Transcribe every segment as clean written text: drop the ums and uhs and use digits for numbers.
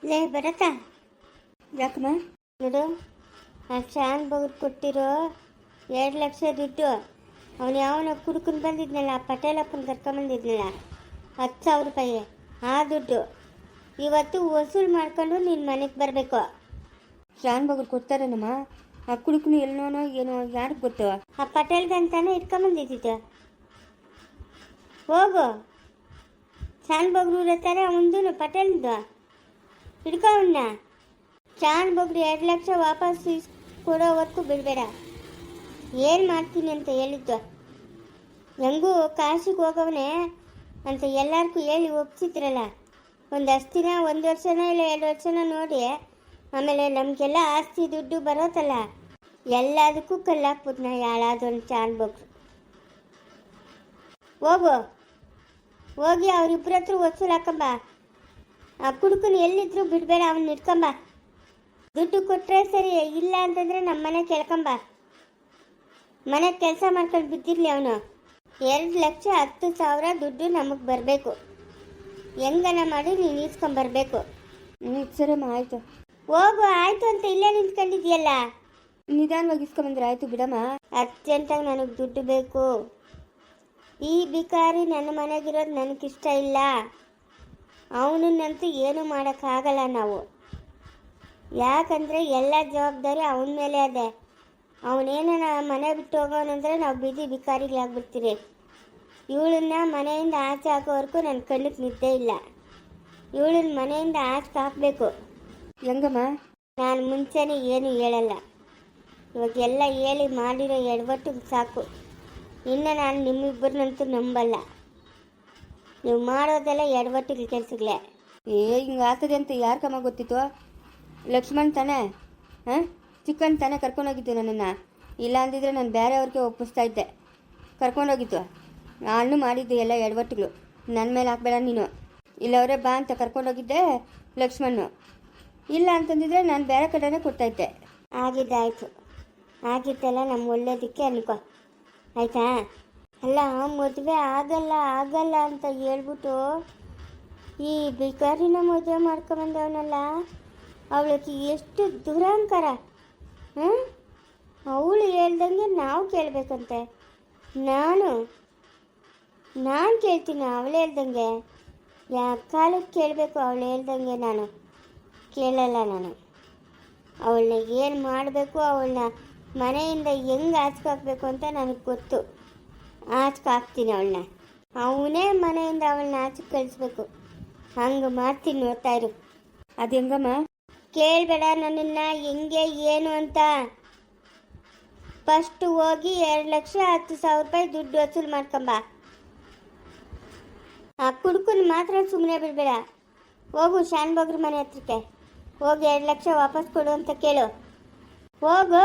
ಲೇ ಬರತ್ತಾ ಯಾಕಮ್ಮ? ನೋಡು, ಆ ಶಾನ್ ಬಗ್ರು ಕೊಟ್ಟಿರೋ 2 ಲಕ್ಷ ದುಡ್ಡು ಅವನು ಯಾವನ ಕುಡ್ಕೊಂಡು ಬಂದಿದ್ನಲ್ಲ, ಆ ಪಟೇಲಪ್ಪನ ಕರ್ಕೊಂಬಂದಿದ್ನಲ್ಲ, 10,000 ರೂಪಾಯಿ. ಆ ದುಡ್ಡು ಇವತ್ತು ವಸೂಲು ಮಾಡ್ಕೊಂಡು ನಿನ್ನ ಮನೆಗೆ ಬರಬೇಕು. ಶಾನ್ ಬಗ್ರು ಕೊಡ್ತಾರೇನಮ್ಮ? ಆ ಕುಡುಕನು ಎಲ್ಲೋನೋ ಏನೋ ಯಾರಿಗೆ ಗೊತ್ತು? ಆ ಪಟೇಲ್ಗಂತಾನೆ ಇಟ್ಕೊಂಬಂದಿದ್ದಿದ್ದು. ಹೋಗು, ಶಾನ್ ಬಗ್ರು ಇರ್ತಾರೆ ಅವನದು ಪಟೇಲ್ದು, ಹಿಡ್ಕೊಂಡ. ಶಾನ್ ಬಗ್ರು 2 ಲಕ್ಷ ವಾಪಸ್ ಕೊಡೋವರೆಗೂ ಬಿಡಬೇಡ. ಏನು ಮಾಡ್ತೀನಿ ಅಂತ ಹೇಳಿದ್ದು, ಹೆಂಗೂ ಕಾಶಿಗೆ ಹೋಗವನೆ ಅಂತ ಎಲ್ಲರಿಗೂ ಹೇಳಿ ಒಪ್ಸಿದ್ರಲ್ಲ. ಒಂದಷ್ಟು ದಿನ 1 ವರ್ಷನೋ ಇಲ್ಲ 2 ವರ್ಷನೋ ನೋಡಿ, ಆಮೇಲೆ ನಮಗೆಲ್ಲ ಆಸ್ತಿ ದುಡ್ಡು ಬರೋತ್ತಲ್ಲ, ಎಲ್ಲದಕ್ಕೂ ಕಲ್ಲಾಕ್ಬಿಟ್ನ ಯಾಳಾದೊಂದು ಶಾನ್ ಬಗ್ರು. ಹೋಗು, ಹೋಗಿ ಅವ್ರಿಬ್ಬರ ಹತ್ರ ವಸೂಲು ಹಾಕಂಬ. ಆ ಕುಡುಕನ ಎಲ್ಲಿದ್ರು ಬಿಡಬೇಡ, ಅವನ್ನ ಇಟ್ಕೊಂಬ. ದುಡ್ಡು ಕೊಟ್ಟರೆ ಸರಿ, ಇಲ್ಲ ಅಂತಂದರೆ ನಮ್ಮ ಮನೆ ಕೇಳ್ಕೊಂಬ. ಮನೆಗೆ ಕೆಲಸ ಮಾಡ್ಕೊಂಡು ಬಿದ್ದಿರಲಿ ಅವನು. 2,10,000 ದುಡ್ಡು ನಮಗೆ ಬರಬೇಕು. ಹೆಂಗನ ಮಾಡಿ ನೀನು ಇಸ್ಕೊಂಬರ್ಬೇಕು. ಸರಮ್ಮ, ಆಯಿತು. ಹೋಗು, ಆಯಿತು ಅಂತ ಇಲ್ಲೇ ನಿಂತ್ಕೊಂಡಿದ್ಯಲ್ಲ. ನಿಧಾನವಾಗಿ ಇಸ್ಕೊಂಬಂದ್ರೆ ಆಯಿತು ಬಿಡಮ್ಮ. ಅರ್ಜೆಂಟಾಗಿ ನನಗೆ ದುಡ್ಡು ಬೇಕು. ಈ ಬಿಕಾರಿ ನನ್ನ ಮನೆಗಿರೋದು ನನಗಿಷ್ಟ ಇಲ್ಲ. ಅವನನ್ನಂತೂ ಏನೂ ಮಾಡೋಕ್ಕಾಗಲ್ಲ ನಾವು. ಯಾಕಂದರೆ ಎಲ್ಲ ಜವಾಬ್ದಾರಿ ಅವನ ಮೇಲೆ ಅದೇ. ಅವನೇನ ಮನೆ ಬಿಟ್ಟು ಹೋಗೋನಂದ್ರೆ ನಾವು ಬೀದಿ ಬಿಕಾರಿಗಳಾಗ್ಬಿಡ್ತೀರಿ. ಇವಳನ್ನ ಮನೆಯಿಂದ ಆಚೆ ಹಾಕೋವರೆಗೂ ನನ್ನ ಕಣ್ಣಿಗೆ ನಿದ್ದೆ ಇಲ್ಲ. ಇವಳನ್ನ ಮನೆಯಿಂದ ಆಚೆ ಹಾಕಬೇಕು. ಹೆಂಗಮ್ಮ? ನಾನು ಮುಂಚೆನೇ ಏನು ಹೇಳಲ್ಲ. ಇವಾಗ ಎಲ್ಲ ಹೇಳಿ ಮಾಡಿರೋ ಎಡವಟ್ಟಿಗೆ ಸಾಕು. ಇನ್ನು ನಾನು ನಿಮ್ಮಿಬ್ಬರನ್ನಂತೂ ನಂಬಲ್ಲ. ನೀವು ಮಾಡೋದೆಲ್ಲ ಎಡವಟ್ಟಿಗೆ ಕೆಲಸಗಳೇ. ಹಿಂಗೆ ಆಗ್ತದೆ ಅಂತ ಯಾರು ಕಮ್ಮ ಗೊತ್ತಿತ್ತು? ಲಕ್ಷ್ಮಣ್ ತಾನೇ? ಹಾಂ, ಚಿಕ್ಕನ್ ತಾನೇ ಕರ್ಕೊಂಡೋಗಿದ್ದು ನನ್ನನ್ನು. ಇಲ್ಲ ಅಂದಿದ್ರೆ ನಾನು ಬೇರೆಯವ್ರಿಗೆ ಒಪ್ಪಿಸ್ತಾ ಇದ್ದೆ. ಕರ್ಕೊಂಡೋಗಿತ್ತು. ನಾನು ಮಾಡಿದ್ದೆ ಎಲ್ಲ ಎಡವಟ್ಟುಗಳು. ನನ್ನ ಮೇಲೆ ಹಾಕ್ಬೇಡ ನೀನು. ಇಲ್ಲವರೇ ಬಾ ಅಂತ ಕರ್ಕೊಂಡೋಗಿದ್ದೆ ಲಕ್ಷ್ಮಣ್ಣು. ಇಲ್ಲ ಅಂತಂದಿದ್ರೆ ನಾನು ಬೇರೆ ಕಡೆನೇ ಕೊಡ್ತಾಯಿದ್ದೆ. ಆಗಿದ್ದಾಯಿತು, ಆಗಿದ್ದೆಲ್ಲ ನಮ್ಮ ಒಳ್ಳೇದಕ್ಕೆ ಅನ್ಕೋ, ಆಯಿತಾ? ಅಲ್ಲ, ಮದುವೆ ಆಗಲ್ಲ ಆಗಲ್ಲ ಅಂತ ಹೇಳ್ಬಿಟ್ಟು ಈ ಬಿಕಾರಿನ ಮದುವೆ ಮಾಡ್ಕೊಂಬಂದವನಲ್ಲ, ಅವಳಿಗೆ ಎಷ್ಟು ದುರಹಂಕಾರ. ಅವಳು ಹೇಳ್ದಂಗೆ ನಾವು ಕೇಳಬೇಕಂತೆ. ನಾನು ಕೇಳ್ತೀನಿ ಅವಳು ಹೇಳ್ದಂಗೆ. ಯಾವ ಕಾಲಕ್ಕೆ ಕೇಳಬೇಕು ಅವಳು ಹೇಳ್ದಂಗೆ? ನಾನು ಕೇಳಲ್ಲ. ನಾನು ಅವಳನ್ನ ಏನು ಮಾಡಬೇಕು, ಅವಳನ್ನ ಮನೆಯಿಂದ ಹೆಂಗೆ ಆಚೆಕಾಕ್ಬೇಕು ಅಂತ ನನಗೆ ಗೊತ್ತು. ಆಚೆಕಾಕ್ತೀನಿ ಅವಳನ್ನ. ಅವನೇ ಮನೆಯಿಂದ ಅವಳನ್ನ ಆಚೆ ಕಳಿಸ್ಬೇಕು. ಹಂಗೆ ಮಾಡ್ತೀನಿ, ನೋಡ್ತಾ ಇರು. ಅದು ಹೆಂಗಮ್ಮ? ಕೇಳಬೇಡ ನನ್ನನ್ನು ಹೆಂಗೆ ಏನು ಅಂತ. ಫಸ್ಟ್ ಹೋಗಿ 2,10,000 ರೂಪಾಯಿ ದುಡ್ಡು ವಸೂಲು ಮಾಡ್ಕೊಂಬ. ಆ ಕುಡುಕನ ಮಾತ್ರ ಸುಮ್ಮನೆ ಬಿಡಬೇಡ. ಹೋಗು ಶಾನ್ ಬಗ್ರ ಮನೆ ಹತ್ರಕ್ಕೆ ಹೋಗಿ 2 ಲಕ್ಷ ವಾಪಸ್ ಕೊಡು ಅಂತ ಕೇಳು. ಹೋಗು.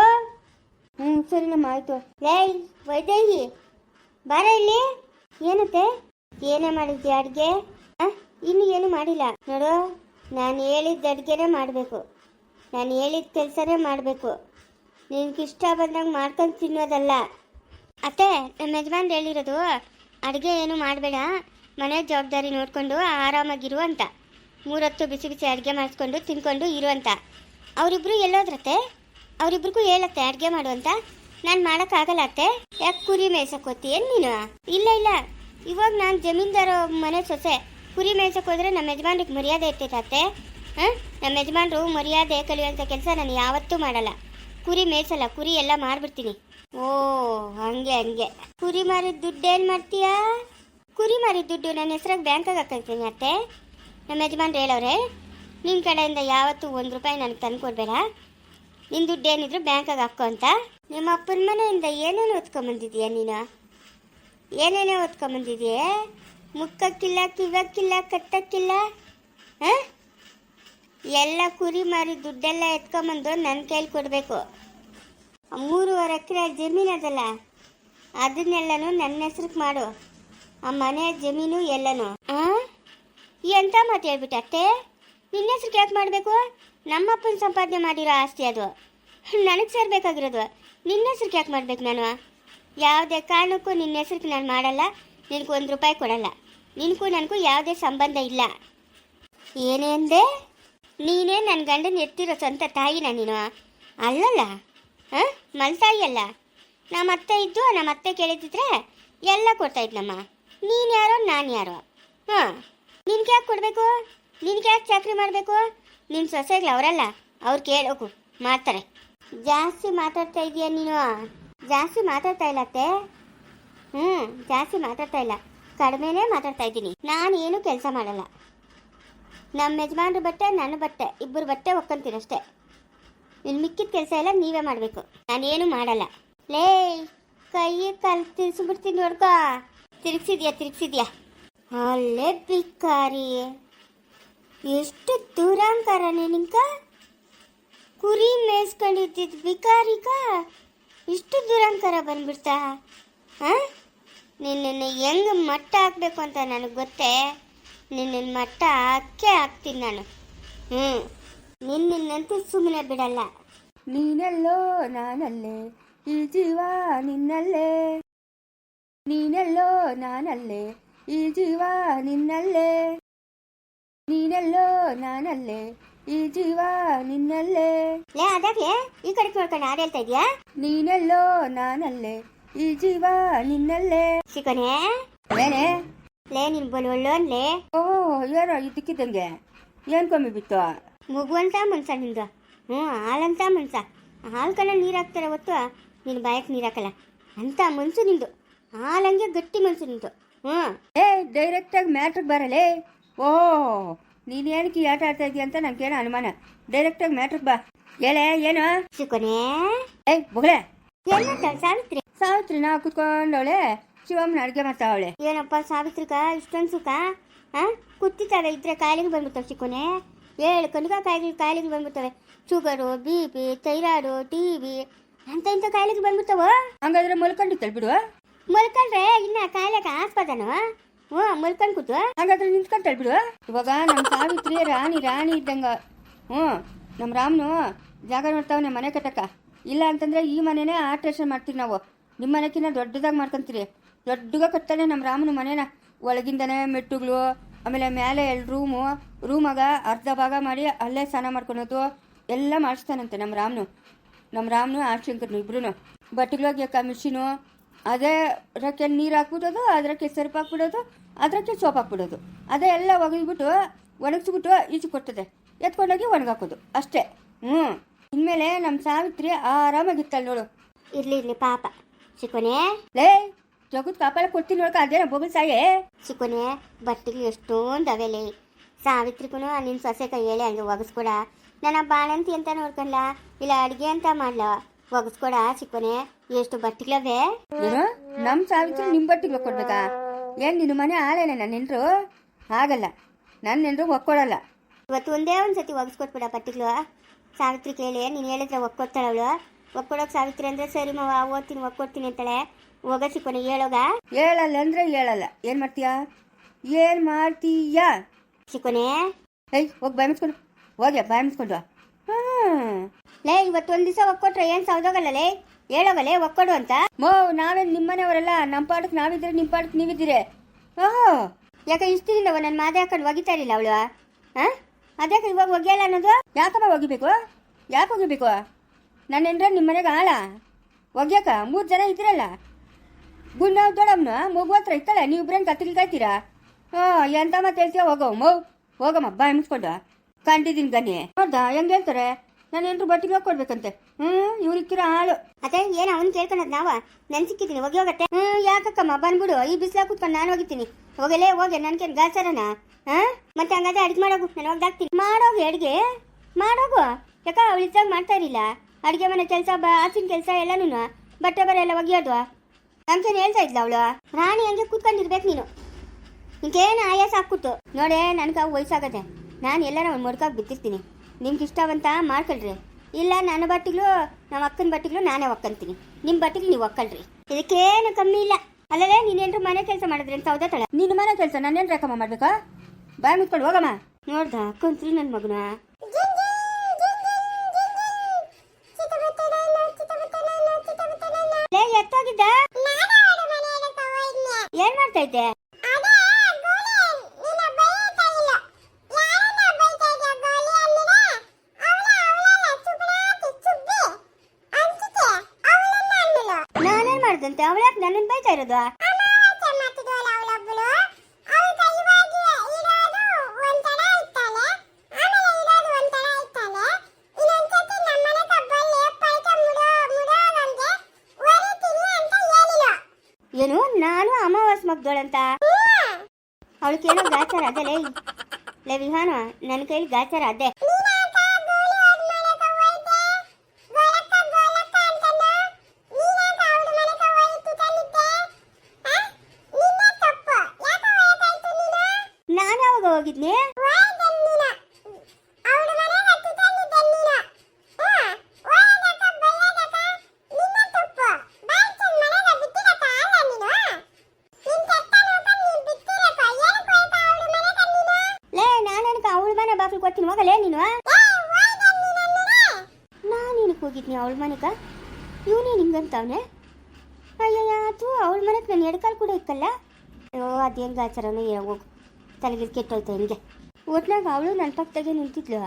ಸರಿನಮ್ಮ, ಆಯಿತು. ಲೇಯ್ ವೈದೇಹಿ, ಬಾರ ಇಲ್ಲಿ. ಏನತ್ತೆ? ಏನೇ ಮಾಡಿದ್ಯಾ ಅಡುಗೆ? ಇನ್ನೂ ಏನು ಮಾಡಿಲ್ಲ ನೋಡು. ನಾನು ಹೇಳಿದ್ದ ಅಡುಗೆನೇ ಮಾಡಬೇಕು. ನಾನು ಹೇಳಿದ ಕೆಲಸನೇ ಮಾಡಬೇಕು. ನಿನಗಿಷ್ಟ ಬಂದಂಗೆ ಮಾಡ್ಕೊಂಡು ತಿನ್ನೋದಲ್ಲ. ಅತ್ತೆ, ನಮ್ಮ ಯಜಮಾನ್ರು ಹೇಳಿರೋದು ಅಡುಗೆ ಏನು ಮಾಡಬೇಡ, ಮನೆ ಜವಾಬ್ದಾರಿ ನೋಡಿಕೊಂಡು ಆರಾಮಾಗಿರು ಅಂತ. 3 ಹೊತ್ತು ಬಿಸಿ ಬಿಸಿ ಅಡುಗೆ ಮಾಡಿಸ್ಕೊಂಡು ತಿನ್ಕೊಂಡು ಇರು ಅಂತ. ಅವರಿಬ್ರು ಎಲ್ಲೋದ್ರತ್ತೆ? ಅವರಿಬ್ರಿಗೂ ಹೇಳತ್ತೆ ಅಡುಗೆ ಮಾಡು ಅಂತ. ನಾನು ಮಾಡೋಕ್ಕಾಗಲ್ಲ ಅತ್ತೆ. ಯಾಕೆ ಕುರಿ ಮೇಯ್ಸಕ್ಕೆ ಹೋಗ್ತೀಯೇನು ನೀನು? ಇಲ್ಲ, ಇವಾಗ ನಾನು ಜಮೀನ್ದಾರ ಮನೆ ಸೊಸೆ. ಕುರಿ ಮೇಯ್ಸಕ್ಕೆ ಹೋದರೆ ನಮ್ಮ ಯಜಮಾನ್ರಿಗೆ ಮರ್ಯಾದೆ ಇರ್ತೈತೆ ಅತ್ತೆ. ನಮ್ಮ ಯಜಮಾನ್ರು ಮರ್ಯಾದೆ ಕಲಿಯುವಂಥ ಕೆಲಸ ನಾನು ಯಾವತ್ತೂ ಮಾಡಲ್ಲ. ಕುರಿ ಮೇಯ್ಸಲ್ಲ, ಕುರಿ ಎಲ್ಲ ಮಾರ್ಬಿಡ್ತೀನಿ. ಓ, ಹಂಗೆ. ಕುರಿ ಮಾರಿದ ದುಡ್ಡು ಏನು ಮಾಡ್ತೀಯಾ? ಕುರಿ ಮಾರಿದ ದುಡ್ಡು ನನ್ನ ಹೆಸ್ರಾಗ ಬ್ಯಾಂಕಾಗ ಹಾಕೈತೀನಿ ಅತ್ತೆ. ನಮ್ಮ ಯಜಮಾನ್ರು ಹೇಳವ್ರೆ, ನಿನ್ನ ಕಡೆಯಿಂದ ಯಾವತ್ತೂ 1 ರೂಪಾಯಿ ನನಗೆ ತಂದು ಕೊಡಬೇಡ, ನಿನ್ನ ದುಡ್ಡು ಏನಿದ್ರು ಬ್ಯಾಂಕಾಗ ಹಾಕೋ ಅಂತ. ನಿಮ್ಮ ಅಪ್ಪನ ಮನೆಯಿಂದ ಏನೇನು ಓದ್ಕೊಂಬಂದಿದೀಯ ನೀನು? ಏನೇನೋ ಓದ್ಕೊಂಬಂದಿದೀಯ? ಮುಕ್ಕಕ್ಕಿಲ್ಲ, ಕಿವಕ್ಕಿಲ್ಲ, ಕಟ್ಟಕ್ಕಿಲ್ಲ. ಎಲ್ಲ ಕುರಿ ಮಾರಿ ದುಡ್ಡೆಲ್ಲ ಎತ್ಕೊಂಬಂದು ನನ್ನ ಕೈಲಿ ಕೊಡಬೇಕು. 3.5 ಎಕರೆ ಜಮೀನು ಅದಲ್ಲ, ಅದನ್ನೆಲ್ಲನೂ ನನ್ನ ಹೆಸ್ರಿಗೆ ಮಾಡು. ಆ ಮನೆ ಜಮೀನು ಎಲ್ಲನೂ. ಎಂತ ಮಾತು ಹೇಳ್ಬಿಟ್ಟೆ ಅತ್ತೆ? ನಿನ್ನ ಹೆಸ್ರಿಗೆ ಯಾಕೆ ಮಾಡಬೇಕು? ನಮ್ಮಪ್ಪನ ಸಂಪಾದನೆ ಮಾಡಿರೋ ಆಸ್ತಿ ಅದು, ನನಗೆ ಸೇರಬೇಕಾಗಿರೋದು. ನಿನ್ನ ಹೆಸ್ರಿಗೆ ಯಾಕೆ ಮಾಡ್ಬೇಕು ನಾನು? ಯಾವುದೇ ಕಾರಣಕ್ಕೂ ನಿನ್ನ ಹೆಸ್ರಿಗೆ ನಾನು ಮಾಡಲ್ಲ. ನಿನಗೆ 1 ರೂಪಾಯಿ ಕೊಡಲ್ಲ. ನಿನಗೂ ನನಗೂ ಯಾವುದೇ ಸಂಬಂಧ ಇಲ್ಲ. ಏನೇ ಅಂದೆ? ನೀನೇ ನನ್ನ ಗಂಡನ ಎತ್ತಿರೋ ಸ್ವಂತ ತಾಯಿನ ನೀನು ಅಲ್ಲಲ್ಲ ಹಾಂ ಮಲ್ತಾಯಿ ಅಲ್ಲ ನಮ್ಮ ಅತ್ತೆ ಇದ್ದು ನಮ್ಮ ಅತ್ತೆ ಕೇಳಿದ್ರೆ ಎಲ್ಲ ಕೊಡ್ತಾಯಿದ್ನಮ್ಮ ನೀನು ಯಾರೋ ನಾನು ಯಾರೋ ಹಾಂ ನಿನ್ಗೆ ಯಾಕೆ ಕೊಡಬೇಕು ನಿನ್ಗೆ ಯಾಕೆ ಚಾಕ್ರಿ ಮಾಡಬೇಕು ನಿನ್ನ ಸೊಸೆಗಳು ಅವರಲ್ಲ ಅವ್ರು ಕೇಳೋಕು ಮಾಡ್ತಾರೆ ಜಾಸ್ತಿ ಮಾತಾಡ್ತಾ ಇದೀಯ ನೀನು ಜಾಸ್ತಿ ಮಾತಾಡ್ತಾ ಇಲ್ಲ ಅತ್ತೆ ಜಾಸ್ತಿ ಮಾತಾಡ್ತಾ ಇಲ್ಲ ಕಡಿಮೆನೇ ಮಾತಾಡ್ತಾ ಇದ್ದೀನಿ ನಾನು ಏನು ಕೆಲಸ ಮಾಡಲ್ಲ ನಮ್ಮ ಯಜಮಾನ್ರ ಬಟ್ಟೆ ನನ್ನ ಬಟ್ಟೆ ಇಬ್ಬರು ಬಟ್ಟೆ ಒಕ್ಕಂತೀರಷ್ಟೇ ಇನ್ನು ಮಿಕ್ಕಿದ ಕೆಲಸ ಎಲ್ಲ ನೀವೇ ಮಾಡಬೇಕು ನಾನೇನು ಮಾಡಲ್ಲ ಲೇ ಕೈ ಕಾಲು ತಿರ್ಸಿಬಿಡ್ತೀನಿ ನೋಡ್ಕೋ ತಿರುಗಿಸಿದ್ಯಾ ಅಲ್ಲೇ ಬಿಕ್ಕಾರಿ ಎಷ್ಟು ದೂರಾಂಕರನೇ ನಿಂಕ ಕುರಿ ಮೇಯಿಸ್ಕೊಂಡಿದ್ದಿದ್ದು ಬಿಕಾರಿಕ ಇಷ್ಟು ದೂರಾಂಕರ ಬಂದ್ಬಿಡ್ತಾ ಹಾಂ ನಿನ್ನನ್ನು ಹೆಂಗೆ ಮಟ್ಟ ಹಾಕ್ಬೇಕು ಅಂತ ನನಗೆ ಗೊತ್ತೇ ನಿನ್ನ ಮಟ್ಟ ಹಾಕ್ತೀನಿ ನಾನು ನಿನ್ನಂತೂ ಸುಮ್ಮನೆ ಬಿಡಲ್ಲ ನೀನೆಲ್ಲೋ ನಾನಲ್ಲೇ ಈ ಜೀವ ನಿನ್ನಲ್ಲೇ ನೀನೆಲ್ಲೋ ನಾನಲ್ಲೇ ಈ ಜೀವ ನಿನ್ನಲ್ಲೇ ನೀನೆಲ್ಲೋ ನಾನಲ್ಲೇ ಈ ಜೀವ ನಿನ್ನಲ್ಲೇ ಲೇ ಅದಾಗೆ ಈ ಕಡೆ ನೋಡ್ಕೊಂಡು ಹಾಡು ಹೇಳ್ತಾ ಇದೆಯಾ ನೀನೆಲ್ಲೋ ನಾನಲ್ಲೇ ಈ ಜೀವ ನಿನ್ನಲ್ಲೇ ಸಿಕ್ಕನೆ ಏನೇ ಲೇ ನಿನ್ ಒಳ್ಳೋನ್ಲೇ ಓ ಏನೋ ಇದಕ್ಕಿದ್ದಂಗೆ ಏನ್ ಕಮ್ಮಿ ಬಿತ್ತು ಮಗುವಂತ ಮನ್ಸ ನಿಂದು ಹಾಲಂತ ಮನ್ಸ ಹಾಲು ಕಣ ನೀರು ಹಾಕ್ತಾರೆ ಹೊತ್ತು ನಿನ್ನ ಬಾಯಕ್ಕೆ ನೀರು ಹಾಕಲ್ಲ ಅಂತ ಮನ್ಸು ನಿಂದು ಹಾಲಂಗೆ ಗಟ್ಟಿ ಮನ್ಸು ನಿಂದು ಏ ಡೈರೆಕ್ಟಾಗಿ ಮ್ಯಾಟ್ರಿಗೆ ಬರಲೇ ಓ ನೀನು ಏನಕ್ಕೆ ಆಟ ಆಡ್ತಾ ಇದೀಯ ಅಂತ ನನಗೇನೋ ಅನುಮಾನ ಡೈರೆಕ್ಟಾಗಿ ಮ್ಯಾಟ್ರಿಗೆ ಬಾ ಹೇಳೆ ಏನು ಸಿಕ್ಕನೆ ಏಯ್ ಬೊಗಳೆ ಎಲ್ಲ ಸಾವಿತ್ರಿ ಸಾವಿತ್ರಿನ ಕುತ್ಕೊಂಡವಳೆ ಶಿವಮ್ಮನ ಅಡುಗೆ ಮಾಡ್ತಾವಳೆ ಏನಪ್ಪ ಸಾವಿತ್ರಿಕ ಇಷ್ಟೊಂದು ಸುಖ ಕುತ್ತಿತಾವೆ ಇದ್ರೆ ಕಾಯಿಲೆಗೆ ಬಂದ್ಬಿಡ್ತಾವೆ ಚಿಕ್ಕನೆ 7 ಕಣ್ಗ ಕಾಯಿಲೆಗೆ ಬಂದ್ಬಿಡ್ತವೆ ಶುಗರು BP ಥೈರಾಯ್ಡು TB ಅಂತ ಇಂಥ ಕಾಯಿಲೆಗೆ ಬಂದ್ಬಿಡ್ತಾವ ಹಂಗಾದ್ರೆ ಮಲ್ಕೊಂಡಿತ್ತಲ್ ಬಿಡು ಮಲ್ಕೊಂಡ್ರೆ ಇನ್ನ ಕಾಯಿಲೆಗೆ ಆಸ್ಪದನು ಮಲ್ಕೊಂಡ್ ಕೂತು ಹಂಗಾದ್ರೆ ನಿಂತ್ಕೊಂತಳ್ ಬಿಡು ಇವಾಗ ನಮ್ಮ ಸಾವಿತ್ರಿ ರಾಣಿ ಇದ್ದಂಗ ನಮ್ಮ ರಾಮ್ನು ಜಾಗ ನೋಡ್ತಾವನೆ ಮನೆ ಕಟ್ಟಕ್ಕ ಇಲ್ಲ ಅಂತಂದ್ರೆ ಈ ಮನೆನೇ ಆಲ್ಟ್ರೇಷನ್ ಮಾಡ್ತೀವಿ ನಾವು ನಿಮ್ಮ ಮನೆಕಿನ್ನ ದೊಡ್ಡದಾಗಿ ಮಾಡ್ಕೊಂತೀರಿ ದೊಡ್ಡಗ ಕಟ್ತಾನೆ ನಮ್ಮ ರಾಮನ ಮನೇನ ಒಳಗಿಂದನೇ ಮೆಟ್ಟುಗಳು ಆಮೇಲೆ ಮೇಲೆ 2 ರೂಮಾಗ ಅರ್ಧ ಭಾಗ ಮಾಡಿ ಅಲ್ಲೇ ಸ್ನಾನ ಮಾಡ್ಕೊಳೋದು ಎಲ್ಲ ಮಾಡಿಸ್ತಾನಂತೆ ನಮ್ಮ ರಾಮ್ನು ಆಶಂಕರ್ನು ಇಬ್ರು ಬಟ್ಟೆಗಳೋಗ್ಯಕ್ಕ ಮಿಷಿನು ಅದೇ ಅದಕ್ಕೆ ನೀರು ಹಾಕ್ಬಿಡೋದು ಅದಕ್ಕೆ ಸೆರಪು ಹಾಕ್ಬಿಡೋದು ಅದಕ್ಕೆ ಸೋಪ್ ಹಾಕ್ಬಿಡೋದು ಅದೇ ಎಲ್ಲ ಒಗೆದ್ಬಿಟ್ಟು ಒಣಗಿಸ್ಬಿಟ್ಟು ಈಚೆ ಕೊಡ್ತದೆ ಎತ್ಕೊಂಡೋಗಿ ಒಣಗಾಕೋದು ಅಷ್ಟೇ ಇನ್ಮೇಲೆ ನಮ್ಮ ಸಾವಿತ್ರಿ ಆರಾಮಾಗಿತ್ತಲ್ಲ ನೋಡು ಇರ್ಲಿ ಪಾಪ ಚಿಕ್ಕನೆ ಲೇ ಜಗತ್ ಕಾಪಾಲ ಕೊಡ್ತೀನಿ ನೋಡ್ಕ ಅದೇನ ಬೋಗಲ್ ಸಾಯೇ ಚಿಕ್ಕನೆ ಬಟ್ಟೆಗಳು ಎಷ್ಟೊಂದು ಅವೆಲೆ ಸಾವಿತ್ರಿಗೂ ನಿನ್ನ ಸೊಸೆ ಕೈ ಹೇಳಿ ಹಂಗೆ ಒಗಸ್ಕೊಡ ನನ್ನ ಬಾಣಂತಿ ಅಂತ ನೋಡ್ಕೊಂಡ್ಲ ಇಲ್ಲ ಅಡುಗೆ ಅಂತ ಮಾಡ್ಲ ಒಗಸ್ಕೊಡ ಚಿಕ್ಕನೆ ಎಷ್ಟು ಬಟ್ಟೆಗಳವೆ ಏನು ನಮ್ಮ ಸಾವಿತ್ರಿ ನಿಮ್ಮ ಬಟ್ಟೆಗಳು ಕೊಡ್ಬೇಕಾ ಏನು ನಿನ್ನ ಮನೆ ಆಳೇನೆ ನನ್ನ ನೆಂಟ್ರು ಆಗಲ್ಲ ನನ್ನ ನೆಂಟ್ರು ಒಕ್ಕೊಡಲ್ಲ ಇವತ್ತು ಒಂದೇ ಒಂದು ಸತಿ ಒಗಸ್ಕೊಟ್ಬಿಡ ಬಟ್ಟೆಗಳು ಸಾವಿತ್ರಿ ಕೇಳಿ ನೀನು ಹೇಳಿದ್ರೆ ಒಕ್ಕೊಡ್ತಾಳೆ ಅವಳು ಒಕ್ಕೊಡೋಕೆ ಸಾವಿತ್ರಿ ಅಂದರೆ ಸರಿ ಮಾವ ಓದ್ತೀನಿ ಒಕ್ಕೊಡ್ತೀನಿ ಅಂತಾಳೆ ಹೋಗ ಚಿಕ್ಕನೆ ಹೇಳೋಗ ಹೇಳಲ್ಲ ಅಂದ್ರೆ ಹೇಳಲ್ಲ ಏನು ಮಾಡ್ತೀಯಾ ಚಿಕ್ಕನೆ ಏಯ್ ಹೋಗಿ ಬಾಯ್ ಮುಚ್ಕೊಂಡು ಹೋಗ್ಯ ಬಾಯ್ ಮುಚ್ಕೊಂಡು ಲೇ ಇವತ್ತೊಂದು ದಿವಸ ಒಕ್ಕೊಟ್ರೆ ಏನು ಸೌದೋಗಲ್ಲ ಲೇ ಹೇಳೋಗಲೇ ಒಕ್ಕೊಡು ಅಂತ ನಾವೇನು ನಿಮ್ಮನೆಯವರೆಲ್ಲ ನಮ್ಮ ಪಾಠಕ್ಕೆ ನಾವಿದ್ರೆ ನಿಮ್ಮ ಪಾಠಕ್ಕೆ ನೀವಿದ್ದೀರಿ ಯಾಕೆ ಇಷ್ಟಿಲ್ಲ ನನ್ನ ಮಾದೆ ಹಾಕೊಂಡು ಒಗಿತಾ ಇರಲಿಲ್ಲ ಅವಳು ಅದಕ್ಕೆ ಇವಾಗ ಒಗೆಯಲ್ಲ ಅನ್ನೋದು ಯಾಕಮ್ಮ ಒಗಿಬೇಕು ಯಾಕೆ ಒಗಿಬೇಕು ನನ್ನೆಂದ್ರೆ ನಿಮ್ಮ ಮನೆಗೆ ಆಳ ಒಗ್ಯಾಕ 3 ಜನ ಇದ್ದೀರಲ್ಲ ಗುಂಡ ದೊಡ್ಡಮ್ಮನ ಮಗು ಹತ್ರ ಇರ್ತಾಳೆ ನೀವಿಬ್ರೇನು ಕತ್ತಿಲ್ಕಾಯ್ತೀರಾ ಎಂತ ಮತ್ತೆ ಹೇಳ್ತೀಯ ಹೋಗಮ್ಮ ಬಾಯ್ ಮುಚ್ಕೊಂಡು ಕಂಡಿದ್ದೀನಿ ಗನ್ನಿ ನೋಡ್ದ ಹೆಂಗೆ ಹೇಳ್ತಾರೆ ನಾನು ಏನ್ರು ಬಟ್ಟಿಗೆ ಕೊಡ್ಬೇಕಂತೆ ಇವ್ರಿಕ್ಕಿರ ಹಾಳು ಅದೇ ಏನು ಅವ್ನು ಕೇಳ್ಕೊಳದ್ ನಾವ ನೆನ್ ಸಿಕ್ಕಿದ್ದೀನಿ ಹೋಗತ್ತೆ ಯಾಕಕ್ಕಮ್ಮ ಬಂದ್ಬಿಡು ಈ ಬಿಸಿಲಾಗ ಕೂತ್ಕೊಂಡು ನಾನು ಹೋಗಿದ್ದೀನಿ ಹೋಗೆ ನನ್ಗೇನು ಗಾಚಾರನ ಮತ್ತೆ ಹಂಗಾದ್ರೆ ಅಡ್ಗೆ ಮಾಡೋಗು ನಾನು ಹೋಗ್ದಾಕ್ತೀನಿ ಮಾಡೋಗು ಅಡುಗೆ ಮಾಡೋಗು ಯಾಕ ಅವಳಿದ್ದಾಗ ಮಾಡ್ತಾ ಇರಲಿಲ್ಲ ಅಡುಗೆ ಮನೆ ಕೆಲಸ ಆಸಿನ ಕೆಲಸ ಎಲ್ಲನೂ ಬಟ್ಟೆ ಬರ ಎಲ್ಲ ಒಗೆಯೋದು ನಮ್ಗೇನು ಹೇಳ್ತಾ ಇದ್ಲ ಅವಳು ರಾಣಿ ಹಂಗೆ ಕೂತ್ಕೊಂಡಿರ್ಬೇಕು ನೀನು ನಿಂಗೇನು ಆಯಾಸ ಹಾಕ್ಬಿಟ್ಟು ನೋಡೇ ನನಗೆ ವಯಸ್ಸಾಗತ್ತೆ ನಾನು ಎಲ್ಲಾರ ಒಂದು ಮೊಡ್ಕಾಗಿ ಬಿದ್ದಿರ್ತೀನಿ ನಿಮ್ಗೆ ಇಷ್ಟವಂತ ಮಾಡ್ಕೊಳ್ರಿ ಇಲ್ಲ ನನ್ನ ಬಟ್ಟೆಗಳು ನಮ್ಮ ಅಕ್ಕನ ಬಟ್ಟೆಗಳು ನಾನೇ ಒಕ್ಕಂತೀನಿ ನಿಮ್ಮ ಬಟ್ಟೆಗಳು ನೀವು ಒಕ್ಕಳ್ರಿ ಇದಕ್ಕೇನು ಕಮ್ಮಿ ಇಲ್ಲ ಅಲ್ಲೇ ನೀನೇನ್ರು ಮನೆ ಕೆಲಸ ಮಾಡಿದ್ರೆ ಅಂತ ಹೌದಾ ನಿನ್ನ ಮನೆ ಕೆಲಸ ನಾನೇನು ರೇಖಮ್ಮ ಮಾಡ್ಬೇಕಾ ಬಾಯ್ ಮುಚ್ಕೊಂಡು ಹೋಗಮ್ಮ ನೋಡ್ದ ಕುಂತ್ರಿ ನನ್ನ ಮಗನ ಎತ್ತೋಗಿದ್ದ ಏನ್ ಮಾಡ್ತಾ ಇದ್ದೆ ಮಾಡ್ದಂತೆ ಅವಳ್ಯಾಕೆ ನನ್ನನ್ನು ಬೈತಾ ಇರೋದು? ಏನು ನಾನು ಅಮಾವಾಸ್ಯ ಮಗ್ದೋಳಂತ? ಅವಳು ಕೇಳೋ ಗಾಚಾರ ಅದೇ ಲೇ ವಿಹಾನು, ನನ್ನ ಕೈಲಿ ಗಾಚಾರ ಅದೇ. ನಾನು ಯಾವಾಗ ಹೋಗಿದ್ನಿ? ಕೊಡ್ತೀನಿ ಹೋಗಲೇ ನೀನು. ನಾನೇನಕ್ಕೆ ಹೋಗಿದ್ನಿ ಅವಳ ಮನೆಗ? ಇವನೇ ನಿಂಗಂತವನೆ. ಅಯ್ಯಯ್ಯ ತೂ ಅವಳ ಮನೆಗೆ ನಾನು ಎಡ್ಕಾಲು ಕೂಡ ಇಕ್ಕಲ್ಲ. ಅಯ್ಯೋ ಅದೇನು ಗಾಚಾರನೋ ಹೋಗು, ತಲೆಗೆ ಕೆಟ್ಟೋಯ್ತು ನನಗೆ. ಒಟ್ನಾಗ ಅವಳು ನನ್ನ ಪಕ್ಕದಾಗೆ ನಿಂತಿದ್ಲು.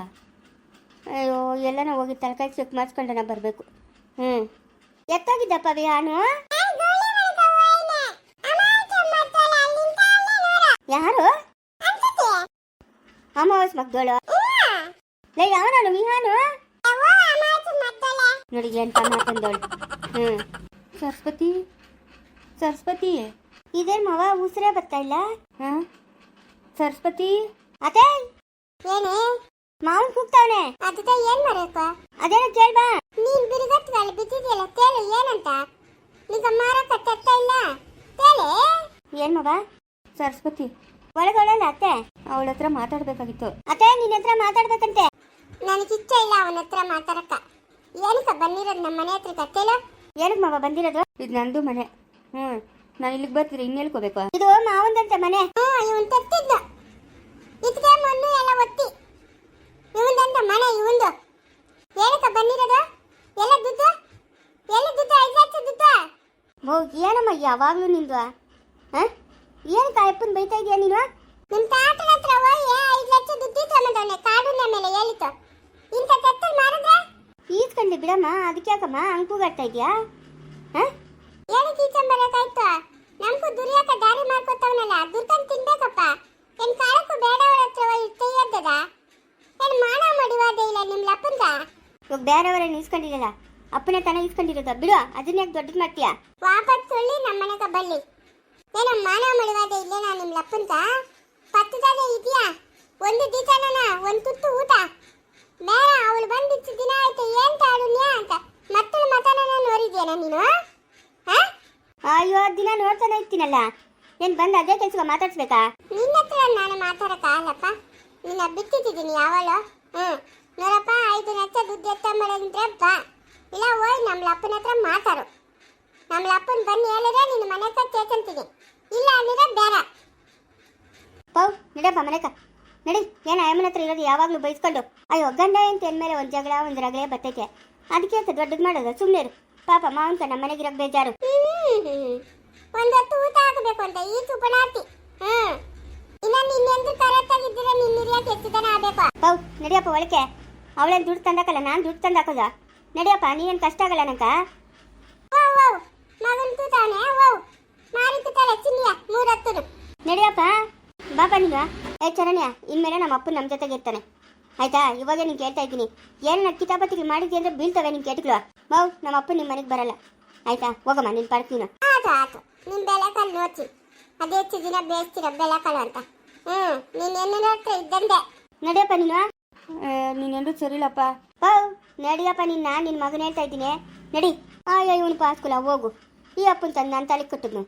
ಅಯ್ಯೋ ಎಲ್ಲನ ಹೋಗಿ ತಲೆಕಾಯಿ ಚೆಕ್ ಮಾಡಿಸ್ಕೊಂಡನ ಬರಬೇಕು. ಎತ್ತಾಗಿದ್ದಪ್ಪ ವಿಹಾನು? ಯಾರು? ಅಮಾವಾಸ್ಯ ಮಗ್ದೋಳು. ಲೇ ಯಾವ ನಾನು ವಿಹಾನು? ನೋಡಿ ಎಂತ ಮಾತಂದವಳು. ಸರಸ್ವತಿ ಸರಸ್ವತಿ, ಇದೇನ್ ಮವ ಉಸಿರೇ ಬರ್ತಾ ಇಲ್ಲ? ಸರಸ್ವತಿ ಅದೇ ಏನೇ ಮಾವನ್ ಕೂಗ್ತಾವನೆ? ಅದ ಏನ್ ಮಾಡಬೇಕು? ಅದೇನ ಕೇಳ್ಬಾ. ನೀನ್ ಬಿರುಗಟ್ಟದಲ್ಲಿ ಬಿದ್ದಿದೆಯಲ್ಲ, ತೇಲು ಏನಂತ? ಈಗ ಮಾರಕ ತೆತ್ತ ಇಲ್ಲ ತೇಲೆ. ಏನ್ ಮವ? ಸರಸ್ವತಿ ಒಳಗೊಳಲ್ಲ ಅತ್ತೆ, ಅವಳ ಹತ್ರ ಮಾತಾಡ್ಬೇಕಾಗಿತ್ತು. ಅತ್ತೆ ನಿನ್ನ ಹತ್ರ ಮಾತಾಡ್ಬೇಕಂತೆ. ನನಗಿಷ್ಟ ಇಲ್ಲ ಅವನ ಹತ್ರ ಮಾತಾಡಕ್ಕ. ಏನಕ್ಕ ಬಂದಿರೋದು ನಮ್ಮ ಮನೆ ಹತ್ರ? ಕತ್ತೇಲ ಏನಕ್ಕೆ ಮಾವ ಬಂದಿರೋದು? ಇದು ನಂದು ಮನೆ. ನಾನು ಇಲ್ಲಿಗೆ ಬರ್ತೀರಿ, ಇನ್ನೆಲ್ಕೋಬೇಕು? ಇದು ಮಾವಂದಂತೆ ಮನೆ. ಇವನ್ ತತ್ತಿದ್ದ ಇದಕ್ಕೆ ಮಣ್ಣು ಎಲ್ಲ ಒತ್ತಿ ಇವಂದಂತ ಮನೆ ಇವಂದು. ಏನಕ್ಕ ಬಂದಿರೋದು? ಎಲ್ಲ ದುಡ್ಡು ಎಲ್ಲ ದುಡ್ಡು 5 ಲಕ್ಷ ದುಡ್ಡು. ಏನಮ್ಮ ಯಾವಾಗ್ಲೂ ನಿಂದು? ಏನು ಕಾಯಪ್ಪನ್ ಬೈತಾ ಇದೀಯ ನೀನು? ನಿಮ್ಮ ತಾತನ ಹತ್ರ ಹೋಗಿ 5 ಲಕ್ಷ ದುಡ್ಡು ತಗೊಂಡವನೆ ಕಾಡುನ ಮೇಲೆ ಹೇಳಿತು. ಇಂಥ ಕತ್ತಲ್ ಮಾಡಿದ್ರೆ ಈಸ್ಕೊಂಡಿ ಬಿಡಮ್ಮ. ಅದಕ್ಕೆ ಯಾಕಮ್ಮ ಅಂಕುಗಾಡ್ತಾ ಇದೆಯಾ? ಏನಕ್ಕೆ ಈಚಂಬರಕಾಯ್ತು? ನಮಗೂ ದುರ್ಯಾಕ ದಾರಿ ಮಾಡ್ಕೊತವನಲ್ಲ, ದುರ್ಕಂಡ್ ತಿನ್ಬೇಕಪ್ಪ. ಏನ್ ಕಾಳಕ್ಕೂ ಬೇಡವರ ಹತ್ರ ಹೋಗಿ ಕೈಯದ್ದದ? ಏನ್ ಮಾನ ಮಡಿವಾದ ಇಲ್ಲ ನಿಮ್ಮ ಅಪ್ಪಂದ? ಇವಾಗ ಬೇರೆಯವರನ್ನ ಈಸ್ಕೊಂಡಿರಲ್ಲ, ಅಪ್ಪನೇ ತನ ಈಸ್ಕೊಂಡಿರೋದ. ಬಿಡು, ಅದನ್ನ ಯಾಕೆ ದೊಡ್ಡದು ಮಾಡ್ತೀಯಾ? ವಾಪಸ್ ಸುಳ್ಳಿ ನಮ್ಮ ಮನೆಗೆ ಬಳ್ಳಿ. ಏನೋ ಮಾನ ಮಡಿವಾದ ಇಲ್ಲೇನಾ ನಿಮ್ಮ ಅಪ್ಪಂದ? ಪತ್ತದಾಗೆ ಇದೆಯಾ? ಒಂದು ದಿವಸನ ಒಂದು ತುತ್ತು ಊಟ ಬೇಡ. ಅವಳು ಬಂದಿತ್ತು ದಿನ ಆಯ್ತು, ಏನ್ ತಾಳುನ್ಯಾ ಅಂತ ಮತ್ತಳು ಮತನ ನೋಡಿದ್ಯೇನ ನೀನು? ಅಯ್ಯೋ ದಿನ ನೋಡ್ತಾನೆ ಇರ್ತೀನಲ್ಲ, ಏನ್ ಬಂದು ಅದೇ ಕೆಲ್ಸ ಮಾತಾಡ್ಸ್ಬೇಕಾ? ನಿನ್ನ ಹತ್ರ ನಾನು ಮಾತಾಡಕ್ಕಾಗಲ್ಲಪ್ಪ, ನಿನ್ನ ಬಿಟ್ಟಿದ್ದೀನಿ ಯಾವಳು. ನೋಡಪ್ಪ 5 ಲಕ್ಷ ದುಡ್ಡು ಎತ್ತ ಮಾಡೋದಂದ್ರೆ ಬಾ, ಇಲ್ಲ ಹೋಯ್ ನಮ್ಮ ಅಪ್ಪನ ಹತ್ರ ಮಾತಾಡು. ನಮ್ಮ ಅಪ್ಪನ ಬನ್ನಿ ಹೇಳಿದ್ರೆ ನಿನ್ನ ಮನೆ ಹತ್ರ ಕೇಳ್ಕೊಂತೀನಿ, ಇಲ್ಲ ಅಂದ್ರೆ ಬೇಡ. ಪೌ ನಡಪ್ಪ ಮನೆಕ ನಡಿ. ಏನು ಅಮ್ಮನ ಹತ್ರ ಇರೋದು ಯಾವಾಗಲೂ ಬೈಸ್ಕೊಂಡು? ಅಯ್ಯೋ ಗಂಡ ಅಂತ ಅಂದಮೇಲೆ ಒಂದು ಜಗಳ ಒಂದು ರಗಳೆ ಬರ್ತೈತೆ, ಅದಕ್ಕೆ ಅಂತ ದೊಡ್ಡದು ಮಾಡೋದು. ಸುಮ್ಮನೆ ಇರು ಪಾಪ, ಮಾವನ್ಕ ನಮ್ಮ ಮನೆಗಿರೋಕೆ ಬೇಜಾರು. ಒಂದೊತ್ತು ಊಟ ಆಗಬೇಕು ಅಂತ ಈ ಸುಪನಾತಿ. ಇನ್ನ ನಿನ್ನೆಂದು ಕರೆಕ್ಟಾಗಿದ್ದರೆ ನಿನ್ನಿರಿಯಕ್ಕೆ ಎಷ್ಟು ಜನ ಆಗಬೇಕು? ಪೌ ನಡಿಯಪ್ಪ ಒಳಕ್ಕೆ. ಅವಳೇನು ದುಡ್ಡು ತಂದಾಕಲ್ಲ, ನಾನು ದುಡ್ಡು ತಂದಾಕೋದ. ನಡಿಯಪ್ಪ, ನೀನೇನು ಕಷ್ಟ ಆಗಲ್ಲ ನಂಕ. ಮಗನ್ ತೂತಾವನೆ ಮಾರಿ ತೂತಾಳೆ ಚಿನ್ನಿಯ 3 ಹತ್ತು. ನಡಿಯಪ್ಪ ಬಾಪ ನೀನು. ಚರಣ್ಯ, ಇನ್ಮೇಲೆ ನಮ್ಮ ಅಪ್ಪನ ನಮ್ಮ ಜೊತೆಗೆ ಇರ್ತಾನೆ ಆಯ್ತಾ? ಇವಾಗ ನೀನು ಕೇಳ್ತಾ ಇದ್ದೀನಿ, ಏನು ಕಿತಾಪತಿಗಳು ಮಾಡಿದ್ದೆ ಅಂದ್ರೆ ಬೀಳ್ತವೆ ನಿನ್ ಕೇಟಿಗಳು. ಬಾವು ನಮ್ಮ ಅಪ್ಪ ನಿಮ್ಮ ಮನೆಗೆ ಬರಲ್ಲ ಆಯ್ತಾ? ಹೋಗಮ್ಮ ನಿನ್ ಪಾರ್ಕ್ ನೀನು. ಆಯ್ತು ಆಯ್ತು, ನಿನ್ ಬೆಲೆ ಕಾಲು ನೋಡ್ತಿ ಅದೇ ಹೆಚ್ಚು ದಿನ ಬೇಯಿಸ್ತೀರ ಬೆಲೆ ಕಾಳು ಅಂತ. ನೀನ್ ಎಣ್ಣೆ ಹತ್ರ ಇದ್ದಂದೆ. ನಡಿಯಪ್ಪ ನೀನು. ನೀನೆಂದು ಸರಿಲ್ಲಪ್ಪ. ಬಾವು ನಡಿಯಪ್ಪ ನಿನ್ನ ಮಗನ ಹೇಳ್ತಾ ಇದ್ದೀನಿ ನಡಿ. ಇವನು ಪಾಸ್ಕುಲ ಹೋಗು. ಈ ಅಪ್ಪನ ತಂದು ನಾನು ತಲೆ ಕಟ್ಟಿದ್ನು.